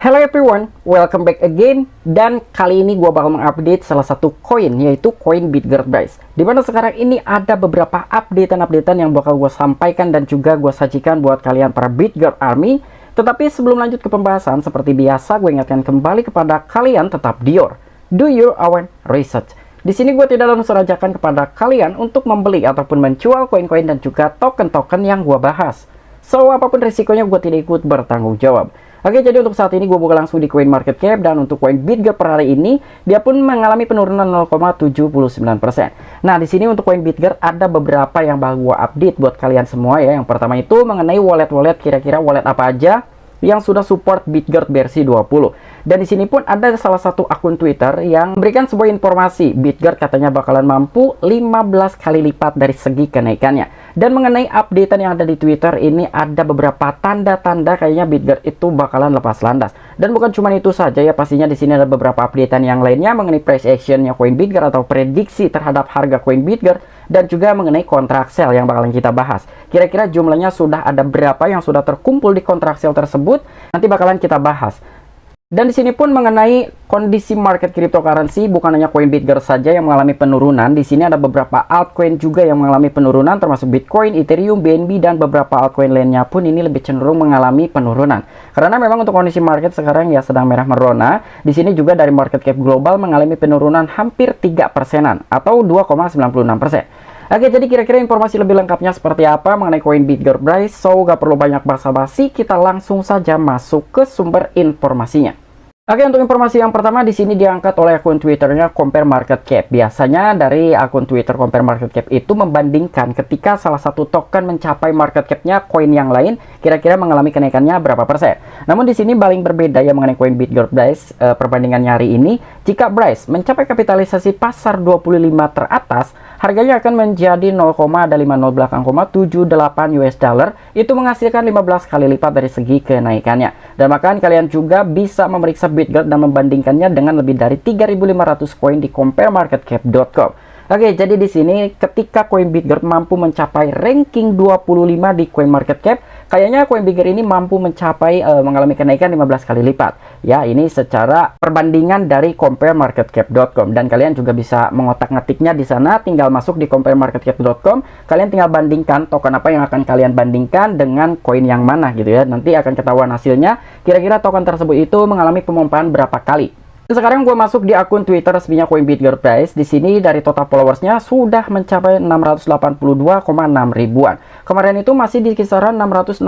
Hello everyone, welcome back again. Dan kali ini gue bakal mengupdate salah satu koin, yaitu koin BitGert Brace. Dimana sekarang ini ada beberapa updatean yang bakal gue sampaikan dan juga gue sajikan buat kalian para BitGert Army. Tetapi sebelum lanjut ke pembahasan, seperti biasa gue ingatkan kembali kepada kalian tetap Dior, do your own research. Di sini gue tidak langsung ajakan kepada kalian untuk membeli ataupun menjual koin-koin dan juga token-token yang gue bahas. So, apapun risikonya gue tidak ikut bertanggung jawab. Oke, jadi untuk saat ini gue buka langsung di Coin Market Cap, dan untuk koin BitGert per hari ini dia pun mengalami penurunan 0,79%. Nah, di sini untuk koin BitGert ada beberapa yang bakal gue update buat kalian semua ya. Yang pertama itu mengenai wallet-wallet, kira-kira wallet apa aja yang sudah support BitGert versi 20. Dan di sini pun ada salah satu akun Twitter yang memberikan sebuah informasi BitGert katanya bakalan mampu 15 kali lipat dari segi kenaikannya. Dan mengenai updatean yang ada di Twitter ini ada beberapa tanda-tanda kayaknya BitGert itu bakalan lepas landas. Dan bukan cuma itu saja ya, pastinya di sini ada beberapa updatean yang lainnya mengenai price actionnya koin BitGert atau prediksi terhadap harga koin BitGert, dan juga mengenai kontrak sell yang bakalan kita bahas. Kira-kira jumlahnya sudah ada berapa yang sudah terkumpul di kontrak sell tersebut, nanti bakalan kita bahas. Dan di sini pun mengenai kondisi market cryptocurrency, bukan hanya koin BitGert saja yang mengalami penurunan. Di sini ada beberapa altcoin juga yang mengalami penurunan, termasuk Bitcoin, Ethereum, BNB, dan beberapa altcoin lainnya pun ini lebih cenderung mengalami penurunan. Karena memang untuk kondisi market sekarang ya sedang merah merona. Di sini juga dari market cap global mengalami penurunan hampir 3%-an atau 2,96%. Oke, jadi kira-kira informasi lebih lengkapnya seperti apa mengenai koin BitGert Brace. So, gak perlu banyak basa-basi, kita langsung saja masuk ke sumber informasinya. Oke, untuk informasi yang pertama di sini diangkat oleh akun Twitternya Compare Market Cap. Biasanya dari akun Twitter Compare Market Cap itu membandingkan ketika salah satu token mencapai market capnya koin yang lain, kira-kira mengalami kenaikannya berapa persen. Namun di sini paling berbeda ya mengenai koin BitGert Brace, perbandingannya hari ini. Jika Brace mencapai kapitalisasi pasar 25 teratas, harganya akan menjadi 0,5078 US dollar, itu menghasilkan 15 kali lipat dari segi kenaikannya. Dan bahkan kalian juga bisa memeriksa BitGert dan membandingkannya dengan lebih dari 3.500 koin di comparemarketcap.com. Oke, jadi di sini ketika koin BitGert mampu mencapai ranking 25 di Coin Market Cap, kayaknya koin BitGert ini mampu mencapai mengalami kenaikan 15 kali lipat. Ya, ini secara perbandingan dari comparemarketcap.com, dan kalian juga bisa mengotak-ngetiknya di sana, tinggal masuk di comparemarketcap.com, kalian tinggal bandingkan token apa yang akan kalian bandingkan dengan koin yang mana gitu ya. Nanti akan ketahuan hasilnya, kira-kira token tersebut itu mengalami pemompaan berapa kali. Sekarang gue masuk di akun Twitter resminya koin BitGert Brace. Di sini dari total followersnya sudah mencapai 682,6 ribuan. Kemarin itu masih di kisaran 664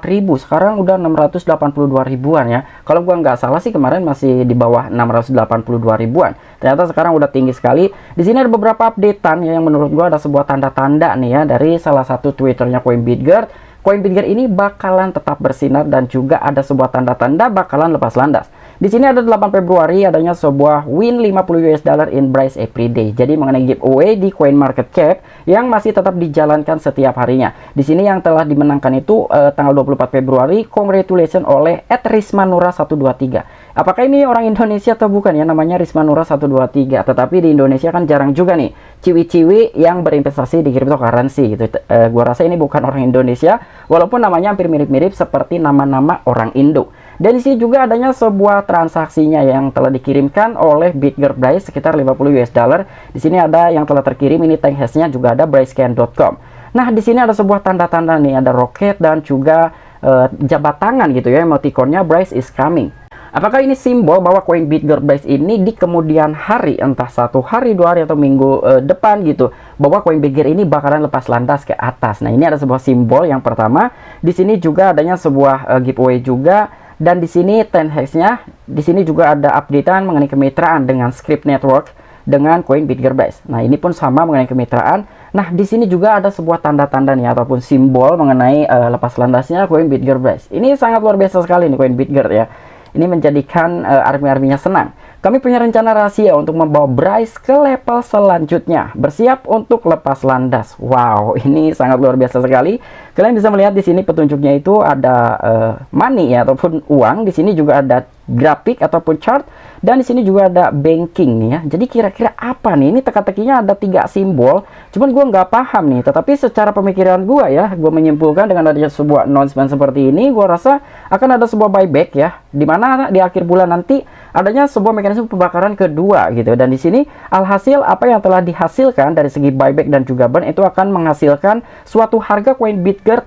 ribu, sekarang udah 682 ribuan ya. Kalau gue nggak salah sih kemarin masih di bawah 682 ribuan. Ternyata sekarang udah tinggi sekali. Di sini ada beberapa updatean ya, yang menurut gue ada sebuah tanda-tanda nih ya dari salah satu Twitternya koin BitGert. Koin BitGert ini bakalan tetap bersinar dan juga ada sebuah tanda-tanda bakalan lepas landas. Di sini ada 8 Februari adanya sebuah win 50 US dollar in Brace everyday. Jadi mengenai giveaway di Coin Market Cap yang masih tetap dijalankan setiap harinya. Di sini yang telah dimenangkan itu tanggal 24 Februari, congratulations oleh @rismanura123. Apakah ini orang Indonesia atau bukan ya, namanya Rismanura123. Tetapi di Indonesia kan jarang juga nih ciwi-ciwi yang berinvestasi di cryptocurrency gitu. Gua rasa ini bukan orang Indonesia, walaupun namanya hampir mirip-mirip seperti nama-nama orang Indo. Dan di sini juga adanya sebuah transaksinya yang telah dikirimkan oleh BitGert Brace sekitar 50 US dollar. Di sini ada yang telah terkirim, ini thank has-nya juga ada bracescan.com. Nah, di sini ada sebuah tanda-tanda nih, ada roket dan juga jabat tangan gitu ya, emoticonnya Brace is coming. Apakah ini simbol bahwa koin BitGert Brace ini di kemudian hari, entah 1 hari, 2 hari, atau minggu depan gitu, bahwa koin BitGert ini bakalan lepas landas ke atas? Nah, ini ada sebuah simbol yang pertama. Di sini juga adanya sebuah giveaway juga. Dan di sini 10 hex-nya, di sini juga ada updatean mengenai kemitraan dengan Script Network dengan koin BitGert Brace. Nah, ini pun sama mengenai kemitraan. Nah, di sini juga ada sebuah tanda-tanda nih ataupun simbol mengenai lepas landasnya koin BitGert Brace. Ini sangat luar biasa sekali nih koin BitGert ya. Ini menjadikan army-arminya senang. Kami punya rencana rahasia untuk membawa Brace ke level selanjutnya. Bersiap untuk lepas landas. Wow, ini sangat luar biasa sekali. Kalian bisa melihat di sini petunjuknya itu ada money ya, ataupun uang. Di sini juga ada grafik ataupun chart, dan di sini juga ada banking nih ya. Jadi kira-kira apa nih? Ini teka-tekinya ada 3 simbol, cuman gue nggak paham nih. Tetapi secara pemikiran gue ya, gue menyimpulkan dengan adanya sebuah announcement seperti ini, gue rasa akan ada sebuah buyback ya, dimana di akhir bulan nanti adanya sebuah mekanisme pembakaran kedua gitu. Dan di sini alhasil apa yang telah dihasilkan dari segi buyback dan juga burn itu akan menghasilkan suatu harga koin Bitgert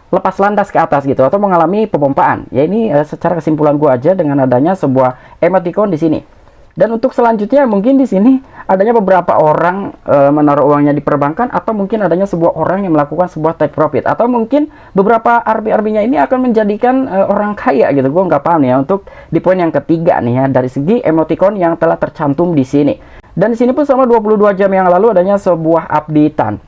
lepas landas ke atas gitu, atau mengalami pemompaan ya. Ini secara kesimpulan gua aja dengan adanya sebuah emoticon di sini. Dan untuk selanjutnya mungkin di sini adanya beberapa orang menaruh uangnya di perbankan, atau mungkin adanya sebuah orang yang melakukan sebuah take profit, atau mungkin beberapa RB-RB-nya ini akan menjadikan orang kaya gitu. Gua nggak paham nih ya. Untuk di poin yang ketiga nih ya, dari segi emoticon yang telah tercantum di sini. Dan di sini pun selama 22 jam yang lalu adanya sebuah updatean.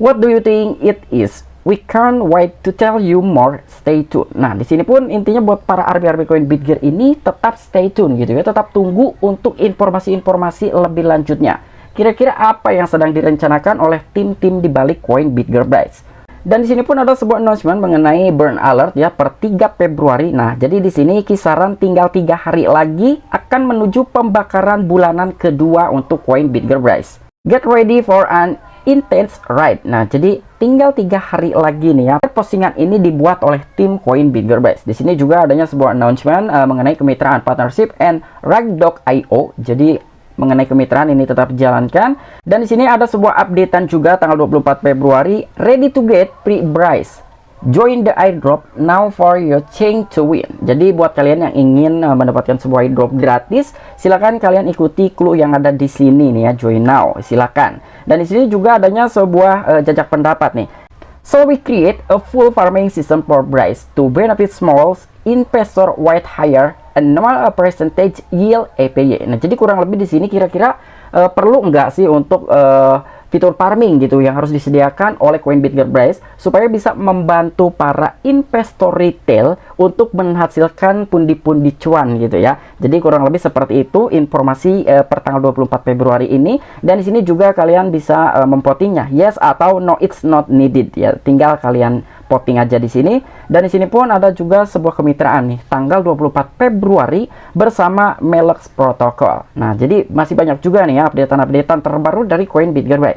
What do you think it is? We can't wait to tell you more. Stay tuned. Nah, di sini pun intinya buat para RB-RB koin Bitgert ini tetap stay tune gitu ya. Tetap tunggu untuk informasi-informasi lebih lanjutnya. Kira-kira apa yang sedang direncanakan oleh tim-tim di balik koin Bitgert guys. Dan di sini pun ada sebuah announcement mengenai burn alert ya per 3 Februari. Nah, jadi di sini kisaran tinggal 3 hari lagi akan menuju pembakaran bulanan kedua untuk koin Bitgert guys. Get ready for an intense ride. Nah, jadi tinggal 3 hari lagi nih ya. Postingan ini dibuat oleh tim koin Bitgert guys. Di sini juga adanya sebuah announcement mengenai kemitraan partnership and Ragdoc.io. Jadi mengenai kemitraan ini tetap dijalankan. Dan di sini ada sebuah updatean juga tanggal 24 Februari, ready to get pre-price. Join the airdrop now for your chance to win. Jadi buat kalian yang ingin mendapatkan sebuah airdrop gratis, silakan kalian ikuti clue yang ada di sini nih ya, join now, silakan. Dan di sini juga adanya sebuah jajak pendapat nih. So we create a full farming system for Bryce to benefit small investor with higher annual percentage yield APY. Nah, jadi kurang lebih di sini kira-kira perlu nggak sih untuk fitur farming gitu yang harus disediakan oleh koin Bitgert Bryce supaya bisa membantu para investor retail untuk menghasilkan pundi-pundi cuan gitu ya. Jadi kurang lebih seperti itu informasi per tanggal 24 Februari ini. Dan di sini juga kalian bisa memvotingnya yes atau no, it's not needed ya. Tinggal kalian voting aja di sini. Dan di sini pun ada juga sebuah kemitraan nih tanggal 24 Februari bersama Melex Protocol. Nah, jadi masih banyak juga nih ya updatean-updatean terbaru dari koin Bitgert Bryce.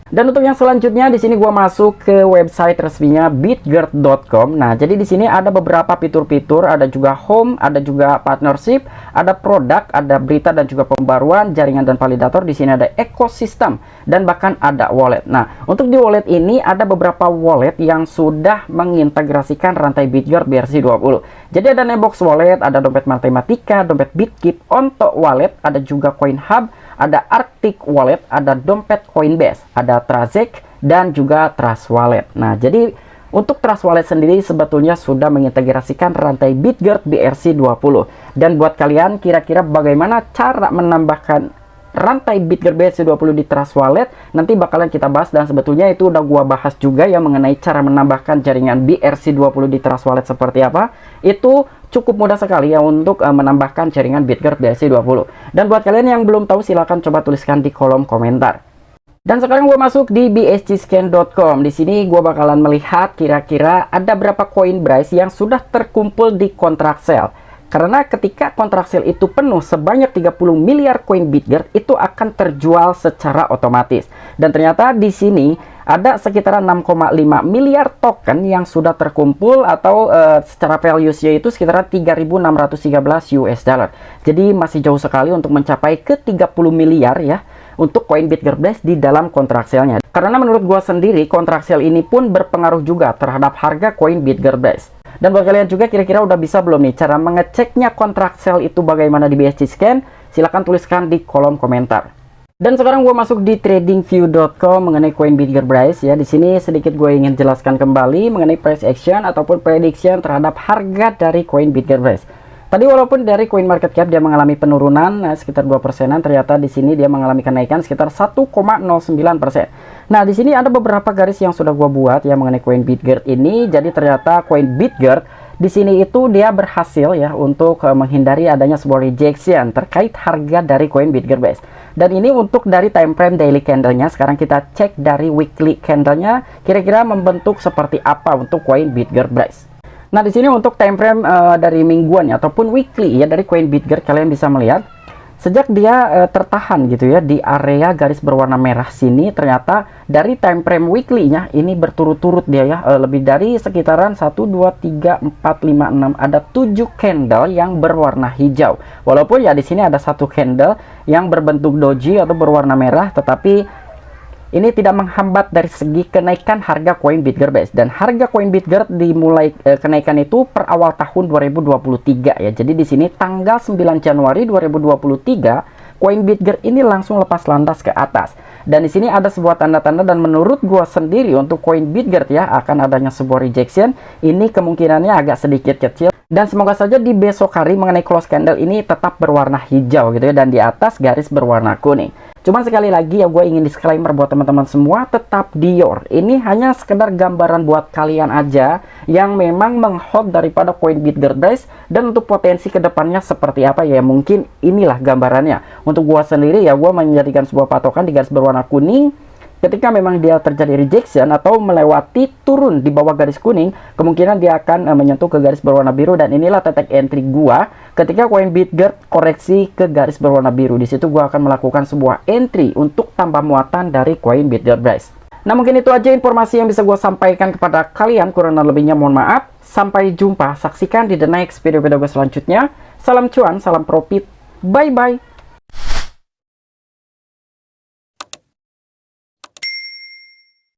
Dan untuk yang selanjutnya di sini gua masuk ke website resminya bitgert.com. Nah, jadi di sini ada beberapa fitur-fitur, ada juga home, ada juga partnership, ada produk, ada berita dan juga pembaruan, jaringan dan validator. Di sini ada ekosistem dan bahkan ada wallet. Nah, untuk di wallet ini ada beberapa wallet yang sudah mengintegrasikan rantai Bitgert BRC20. Jadi ada Nebox Wallet, ada dompet Mathematika, dompet Bitkeep, Onto Wallet, ada juga CoinHub, ada Arctic Wallet, ada dompet Coinbase, ada Trazek, dan juga Trust Wallet. Nah, jadi untuk Trust Wallet sendiri sebetulnya sudah mengintegrasikan rantai Bitgert BRC20. Dan buat kalian kira-kira bagaimana cara menambahkan rantai Bitgert BRC20 di Trust Wallet, nanti bakalan kita bahas. Dan sebetulnya itu udah gua bahas juga ya mengenai cara menambahkan jaringan BRC20 di Trust Wallet seperti apa. Itu cukup mudah sekali ya untuk menambahkan jaringan Bitgert BRC20. Dan buat kalian yang belum tahu silahkan coba tuliskan di kolom komentar. Dan sekarang gue masuk di bscscan.com. Di sini gue bakalan melihat kira-kira ada berapa koin Bryce yang sudah terkumpul di kontrak sale. Karena ketika kontrak sale itu penuh sebanyak 30 miliar koin Bitgert itu akan terjual secara otomatis. Dan ternyata di sini ada sekitar 6,5 miliar token yang sudah terkumpul, atau secara values-nya itu sekitar 3.613 US dollar. Jadi masih jauh sekali untuk mencapai ke 30 miliar ya untuk koin Bitgert Bryce di dalam kontrak sale-nya. Karena menurut gua sendiri kontrak sale ini pun berpengaruh juga terhadap harga koin Bitgert Bryce. Dan buat kalian juga kira-kira udah bisa belum nih cara mengeceknya kontrak sale itu bagaimana di BSC Scan? Silahkan tuliskan di kolom komentar. Dan sekarang gue masuk di tradingview.com mengenai koin Bitgert Bryce ya. Di sini sedikit gue ingin jelaskan kembali mengenai price action ataupun prediction terhadap harga dari koin Bitgert Bryce. Tadi walaupun dari coin market cap dia mengalami penurunan sekitar 2%, ternyata di sini dia mengalami kenaikan sekitar 1,09%. Nah, di sini ada beberapa garis yang sudah gua buat ya mengenai koin Bitgert ini. Jadi ternyata koin Bitgert di sini itu dia berhasil ya untuk menghindari adanya sebuah rejection terkait harga dari koin Bitgert Bryce. Dan ini untuk dari time frame daily candle-nya. Sekarang kita cek dari weekly candle-nya kira-kira membentuk seperti apa untuk koin Bitgert Bryce. Nah, di sini untuk time frame dari mingguan ya, ataupun weekly ya dari koin BitGet, kalian bisa melihat sejak dia tertahan gitu ya di area garis berwarna merah sini, ternyata dari time frame weekly-nya ini berturut-turut dia ya, lebih dari sekitaran 1 2 3 4 5 6, ada 7 candle yang berwarna hijau. Walaupun ya di sini ada satu candle yang berbentuk doji atau berwarna merah, tetapi ini tidak menghambat dari segi kenaikan harga koin BitGet, guys. Dan harga koin BitGet dimulai kenaikan itu per awal tahun 2023 ya. Jadi di sini tanggal 9 Januari 2023 koin BitGet ini langsung lepas landas ke atas. Dan di sini ada sebuah tanda-tanda, dan menurut gua sendiri untuk koin BitGet ya akan adanya sebuah rejection. Ini kemungkinannya agak sedikit kecil. Dan semoga saja di besok hari mengenai close candle ini tetap berwarna hijau gitu ya, dan di atas garis berwarna kuning. Cuman sekali lagi ya, gue ingin disclaimer buat teman-teman semua, tetap Dior. Ini hanya sekedar gambaran buat kalian aja yang memang menghold daripada koin BitGet, guys. Dan untuk potensi kedepannya seperti apa ya, mungkin inilah gambarannya. Untuk gue sendiri ya, gue menjadikan sebuah patokan di garis berwarna kuning. Ketika memang dia terjadi rejection atau melewati turun di bawah garis kuning, kemungkinan dia akan menyentuh ke garis berwarna biru, dan inilah titik entry gua ketika koin BitGet koreksi ke garis berwarna biru. Di situ gua akan melakukan sebuah entry untuk tambah muatan dari koin BitGet, guys. Nah, mungkin itu aja informasi yang bisa gua sampaikan kepada kalian. Kurang lebihnya mohon maaf. Sampai jumpa, saksikan di the next video-video gue selanjutnya. Salam cuan, salam profit. Bye bye.